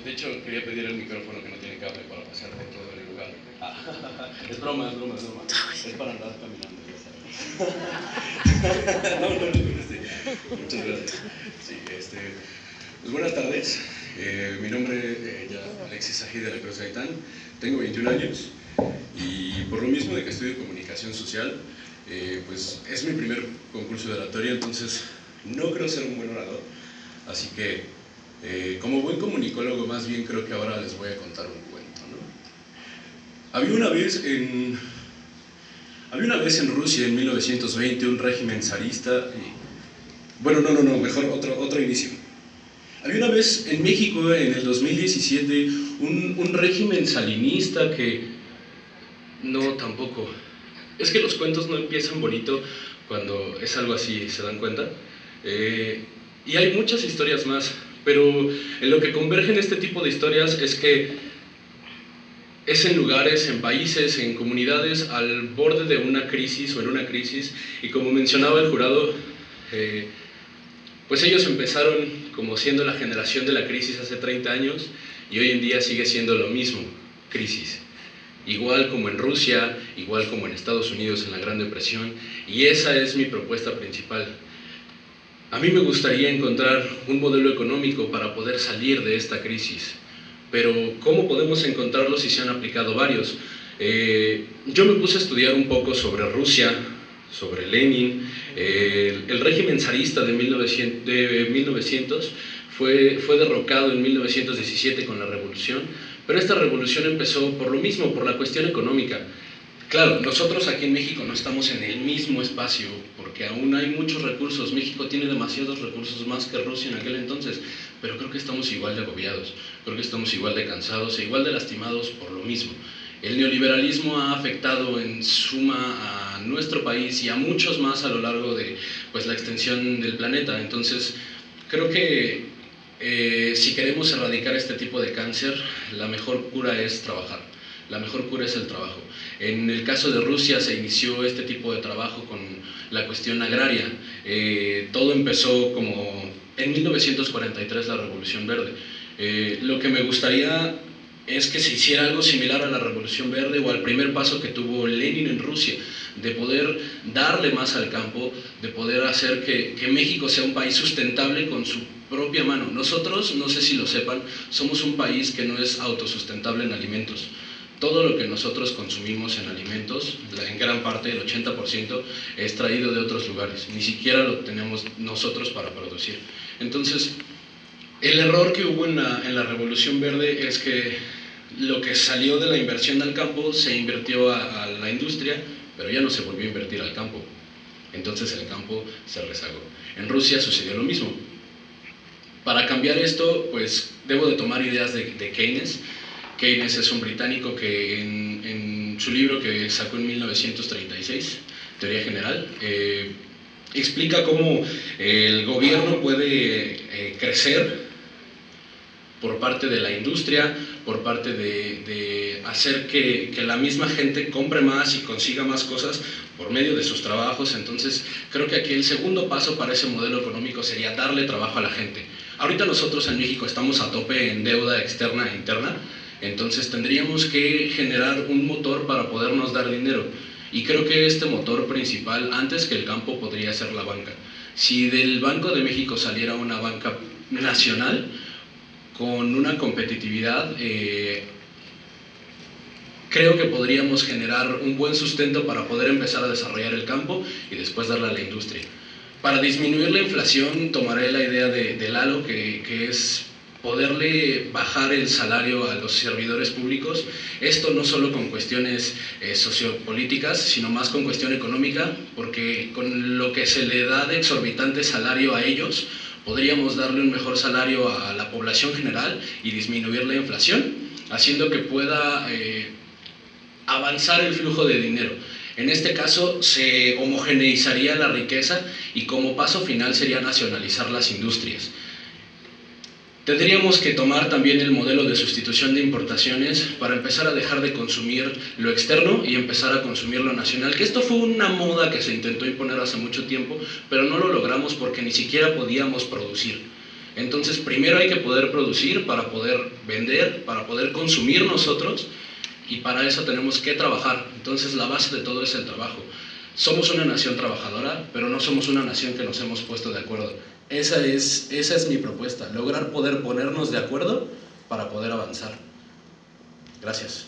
De hecho, quería pedir el micrófono que no tiene cable para pasar por todo el lugar. Es broma, es broma, es broma. Es para andar caminando, ya sabes. No, muchas gracias. Sí, pues buenas tardes. Mi nombre es Alexis Ají de la Cruz Gaitán. Tengo 21 años y por lo mismo de que estudio comunicación social, pues es mi primer concurso de oratoria, entonces no creo ser un buen orador. Así que, como buen comunicólogo, más bien creo que ahora les voy a contar un cuento, ¿no? Había una vez en Rusia, en 1920, un régimen zarista. Bueno, mejor otro inicio. Había una vez en México, en el 2017, un régimen salinista que... No, tampoco. Es que los cuentos no empiezan bonito cuando es algo así, ¿se dan cuenta? Y hay muchas historias más, pero en lo que convergen este tipo de historias es que es en lugares, en países, en comunidades al borde de una crisis o en una crisis, y como mencionaba el jurado, pues ellos empezaron como siendo la generación de la crisis hace 30 años y hoy en día sigue siendo lo mismo, crisis. Igual como en Rusia, igual como en Estados Unidos en la Gran Depresión, y esa es mi propuesta principal. A mí me gustaría encontrar un modelo económico para poder salir de esta crisis, pero ¿cómo podemos encontrarlo si se han aplicado varios? Yo me puse a estudiar un poco sobre Rusia, sobre Lenin. El régimen zarista de 1900 fue derrocado en 1917 con la revolución, pero esta revolución empezó por lo mismo, por la cuestión económica. Claro, nosotros aquí en México no estamos en el mismo espacio, porque aún hay muchos recursos. México tiene demasiados recursos, más que Rusia en aquel entonces, pero creo que estamos igual de agobiados, creo que estamos igual de cansados e igual de lastimados por lo mismo. El neoliberalismo ha afectado en suma a nuestro país y a muchos más a lo largo de la extensión del planeta. Entonces, creo que si queremos erradicar este tipo de cáncer, la mejor cura es trabajar. La mejor cura es el trabajo. En el caso de Rusia se inició este tipo de trabajo con la cuestión agraria. Todo empezó como en 1943, la Revolución Verde. Lo que me gustaría es que se hiciera algo similar a la Revolución Verde o al primer paso que tuvo Lenin en Rusia, de poder darle más al campo, de poder hacer que México sea un país sustentable con su propia mano. Nosotros, no sé si lo sepan, somos un país que no es autosustentable en alimentos. Todo lo que nosotros consumimos en alimentos, en gran parte, el 80%, es traído de otros lugares. Ni siquiera lo tenemos nosotros para producir. Entonces, el error que hubo en la Revolución Verde es que lo que salió de la inversión al campo se invirtió a la industria, pero ya no se volvió a invertir al campo. Entonces el campo se rezagó. En Rusia sucedió lo mismo. Para cambiar esto, pues debo de tomar ideas de Keynes. Keynes es un británico que en su libro que sacó en 1936, Teoría General, explica cómo el gobierno puede crecer por parte de la industria, por parte de hacer que la misma gente compre más y consiga más cosas por medio de sus trabajos. Entonces, creo que aquí el segundo paso para ese modelo económico sería darle trabajo a la gente. Ahorita nosotros en México estamos a tope en deuda externa e interna, entonces tendríamos que generar un motor para podernos dar dinero. Y creo que este motor principal, antes que el campo, podría ser la banca. Si del Banco de México saliera una banca nacional, con una competitividad, creo que podríamos generar un buen sustento para poder empezar a desarrollar el campo y después darle a la industria. Para disminuir la inflación, tomaré la idea de Lalo, que es poderle bajar el salario a los servidores públicos. Esto no solo con cuestiones sociopolíticas, sino más con cuestión económica, porque con lo que se le da de exorbitante salario a ellos, podríamos darle un mejor salario a la población general y disminuir la inflación, haciendo que pueda avanzar el flujo de dinero. En este caso se homogeneizaría la riqueza y como paso final sería nacionalizar las industrias. Tendríamos que tomar también el modelo de sustitución de importaciones para empezar a dejar de consumir lo externo y empezar a consumir lo nacional, que esto fue una moda que se intentó imponer hace mucho tiempo, pero no lo logramos porque ni siquiera podíamos producir. Entonces, primero hay que poder producir para poder vender, para poder consumir nosotros, y para eso tenemos que trabajar. Entonces, la base de todo es el trabajo. Somos una nación trabajadora, pero no somos una nación que nos hemos puesto de acuerdo. Esa es mi propuesta, lograr poder ponernos de acuerdo para poder avanzar. Gracias.